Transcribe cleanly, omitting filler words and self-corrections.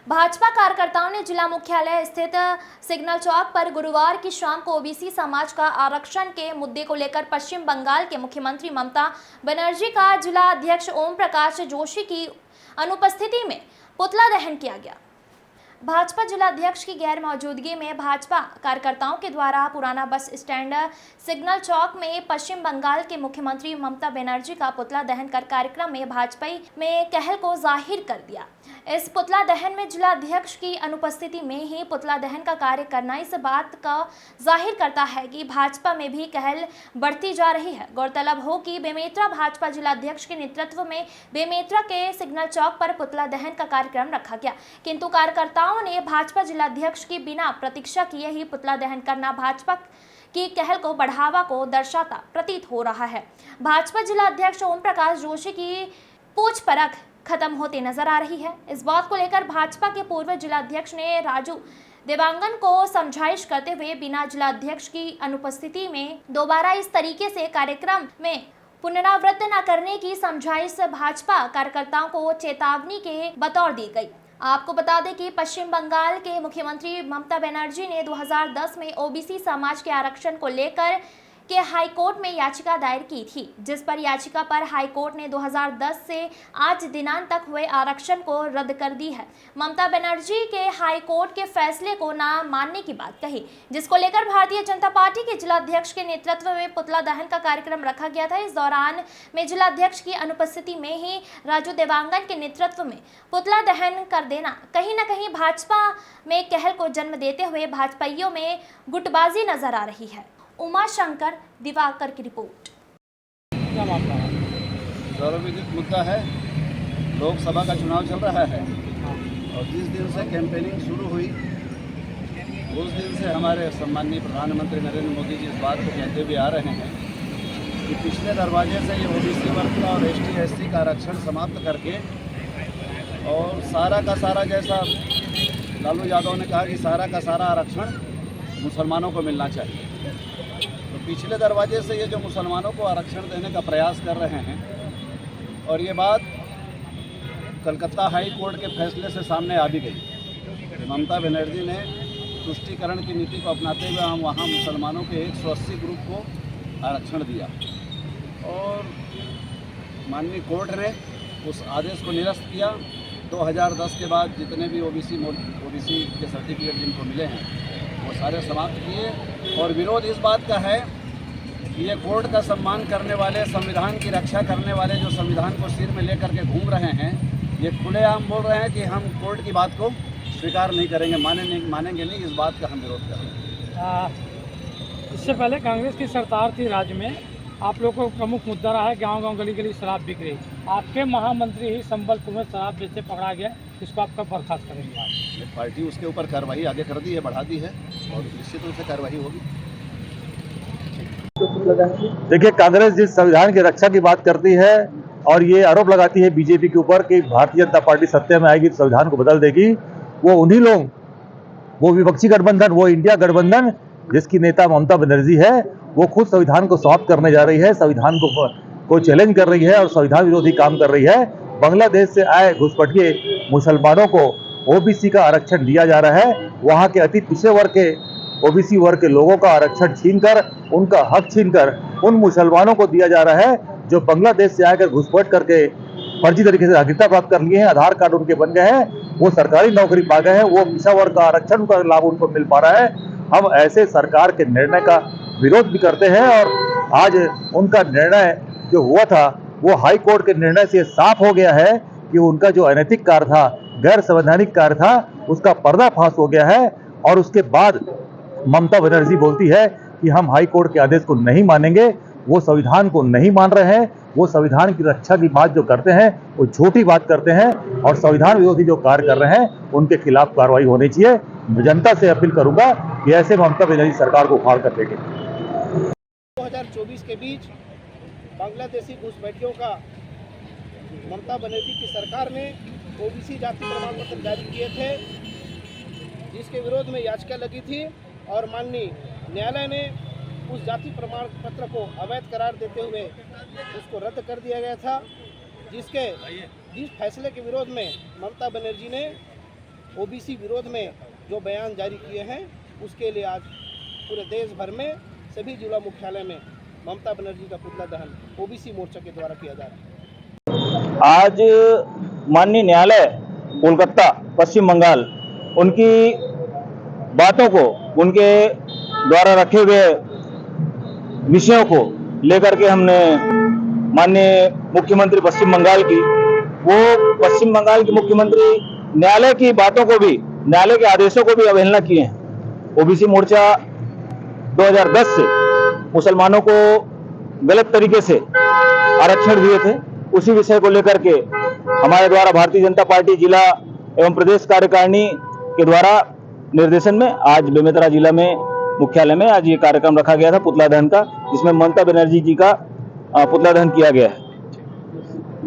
भाजपा कार्यकर्ताओं ने जिला मुख्यालय स्थित सिग्नल चौक पर गुरुवार की शाम को ओबीसी समाज का आरक्षण के मुद्दे को लेकर पश्चिम बंगाल के मुख्यमंत्री ममता बनर्जी का जिला अध्यक्ष ओम प्रकाश जोशी की अनुपस्थिति में पुतला दहन किया गया। भाजपा जिला अध्यक्ष की गैर मौजूदगी में भाजपा कार्यकर्ताओं के द्वारा पुराना बस स्टैंड सिग्नल चौक में पश्चिम बंगाल के मुख्यमंत्री ममता बनर्जी का पुतला दहन कर कार्यक्रम में भाजपा में कहल को जाहिर कर दिया। इस पुतला दहन में जिला अध्यक्ष की अनुपस्थिति में ही पुतला दहन का कार्य करना इस बात का जाहिर करता है कि भाजपा में भी कहल बढ़ती जा रही है। गौरतलब हो कि बेमेतरा भाजपा जिला अध्यक्ष के नेतृत्व में बेमेतरा के सिग्नल चौक पर पुतला दहन का कार्यक्रम रखा गया, किंतु कार्यकर्ताओं ने भाजपा जिला अध्यक्ष की बिना प्रतीक्षा किए ही पुतला दहन करना भाजपा की कहल को बढ़ावा को दर्शाता प्रतीत हो रहा है। भाजपा जिला अध्यक्ष ओम प्रकाश जोशी की पूछ परख खत्म होती नजर आ रही है। इस बात को लेकर भाजपा के पूर्व जिला अध्यक्ष ने राजू देवांगन को समझाइश करते हुए बिना जिला अध्यक्ष की अनुपस्थिति में दोबारा इस तरीके से कार्यक्रम में पुनरावृत्ति न करने की समझाइश भाजपा कार्यकर्ताओं को चेतावनी के बतौर दी गई। आपको बता दें कि पश्चिम बंगाल के मुख्यमंत्री ममता बनर्जी ने 2010 में ओबीसी समाज के आरक्षण को लेकर के हाई कोर्ट में याचिका दायर की थी, जिस पर याचिका पर हाई कोर्ट ने 2010 से आज दिनांक तक हुए आरक्षण को रद्द कर दी है। ममता बनर्जी के हाई कोर्ट के फैसले को ना मानने की बात कही, जिसको लेकर भारतीय जनता पार्टी के जिला अध्यक्ष के नेतृत्व में पुतला दहन का कार्यक्रम रखा गया था। इस दौरान में जिला अध्यक्ष की अनुपस्थिति में ही राजू देवांगन के नेतृत्व में पुतला दहन कर देना कहीं न कहीं भाजपा में कहल को जन्म देते हुए भाजपाइयों में गुटबाजी नजर आ रही है। उमा शंकर दिवाकर की रिपोर्ट। क्या मामला है? सर्वविदित मुद्दा है, लोकसभा का चुनाव चल रहा है और जिस दिन से कैंपेनिंग शुरू हुई उस दिन से हमारे सम्माननीय प्रधानमंत्री नरेंद्र मोदी जी इस बात को कहते हुए आ रहे हैं कि पिछले दरवाजे से ये ओबीसी वर्ग का और ST/SC का आरक्षण समाप्त करके और सारा का सारा, जैसा लालू यादव ने कहा कि सारा का सारा आरक्षण मुसलमानों को मिलना चाहिए, तो पिछले दरवाजे से ये जो मुसलमानों को आरक्षण देने का प्रयास कर रहे हैं और ये बात कलकत्ता हाई कोर्ट के फैसले से सामने आ भी गई। ममता बनर्जी ने तुष्टीकरण की नीति को अपनाते हुए हम वहाँ मुसलमानों के 180 ग्रुप को आरक्षण दिया और माननीय कोर्ट ने उस आदेश को निरस्त किया। 2010 के बाद जितने भी ओबीसी के सर्टिफिकेट जिनको मिले हैं वो सारे समाप्त किए और विरोध इस बात का है कि ये कोर्ट का सम्मान करने वाले, संविधान की रक्षा करने वाले जो संविधान को सिर में लेकर के घूम रहे हैं, ये खुलेआम बोल रहे हैं कि हम कोर्ट की बात को स्वीकार नहीं करेंगे, मानेंगे नहीं। इस बात का हम विरोध कर रहे हैं। इससे पहले कांग्रेस की सरकार थी राज्य में, आप लोगों को प्रमुख मुद्दा रहा है गांव-गांव गली-गली शराब बिक रही। आपके महामंत्री ही संबलपुर में शराब बेचते पकड़ा गया, इसको आप कब बर्खास्त करेंगे? आप पार्टी उसके ऊपर कार्रवाई आगे कर दी है, बढ़ा दी है और निश्चित रूप से कार्रवाई होगी। देखिए, कांग्रेस जिस संविधान की रक्षा की बात करती है और ये आरोप लगाती है बीजेपी के ऊपर कि भारतीय जनता पार्टी सत्ता में आएगी तो संविधान को बदल देगी, वो उन्हीं लोग, वो विपक्षी गठबंधन, वो इंडिया गठबंधन जिसकी नेता ममता बनर्जी है, वो खुद संविधान को समाप्त करने जा रही है, संविधान को चैलेंज कर रही है और संविधान विरोधी काम कर रही है। बांग्लादेश से आए घुसपैठिए मुसलमानों को ओबीसी का आरक्षण दिया जा रहा है। वहाँ के अति पिछड़े वर्ग के ओबीसी वर्ग के लोगों का आरक्षण छीनकर, उनका हक छीनकर उन मुसलमानों को दिया जा रहा है जो बांग्लादेश से आकर घुसपैठ करके फर्जी तरीके से नागरिकता प्राप्त कर लिए हैं, आधार कार्ड उनके बन गए हैं, वो सरकारी नौकरी पा गए हैं, वो पिछड़ा वर्ग का आरक्षण का लाभ उनको मिल पा रहा है। हम ऐसे सरकार के निर्णय का विरोध भी करते हैं और आज उनका निर्णय जो हुआ था वो हाई कोर्ट के निर्णय से साफ हो गया है कि उनका जो अनैतिक कार्य था, गैर संवैधानिक कार्य था, उसका पर्दाफाश हो गया है। और उसके बाद ममता बनर्जी बोलती है कि हम हाई कोर्ट के आदेश को नहीं मानेंगे, वो संविधान को नहीं मान रहे हैं, वो संविधान की रक्षा की बात जो करते हैं वो झूठी बात करते हैं और संविधान विरोधी जो कार्य कर रहे हैं उनके खिलाफ कार्रवाई होनी चाहिए। जनता से अपील करूंगा कि ऐसे ममता बनर्जी सरकार को उखाड़ कर देंगे। 2024 के बीच बांग्लादेशी घुसपैठियों का ममता बनर्जी की सरकार ने ओबीसी जाति प्रमाण पत्र जारी किए थे, जिसके विरोध में याचिका लगी थी और माननीय न्यायालय ने उस जाति प्रमाण पत्र को अवैध करार देते हुए उसको रद्द कर दिया गया था, जिस फैसले के विरोध में ममता बनर्जी ने ओबीसी विरोध में जो बयान जारी किए हैं, उसके लिए आज पूरे देश भर में सभी जिला मुख्यालय में ममता बनर्जी का पुतला दहन ओबीसी मोर्चा के द्वारा किया जा रहा है। आज माननीय न्यायालय कोलकाता पश्चिम बंगाल उनकी बातों को, उनके द्वारा रखे हुए विषयों को लेकर के हमने माननीय मुख्यमंत्री पश्चिम बंगाल की, वो पश्चिम बंगाल के मुख्यमंत्री न्यायालय की बातों को भी, न्यायालय के आदेशों को भी अवहेलना किए हैं। ओबीसी मोर्चा 2010 से मुसलमानों को गलत तरीके से आरक्षण दिए थे, उसी विषय को लेकर के हमारे द्वारा भारतीय जनता पार्टी जिला एवं प्रदेश कार्यकारिणी के द्वारा निर्देशन में आज बेमेतरा जिला में मुख्यालय में आज ये कार्यक्रम रखा गया था पुतला दहन का, जिसमें ममता बनर्जी जी का पुतला दहन किया गया है।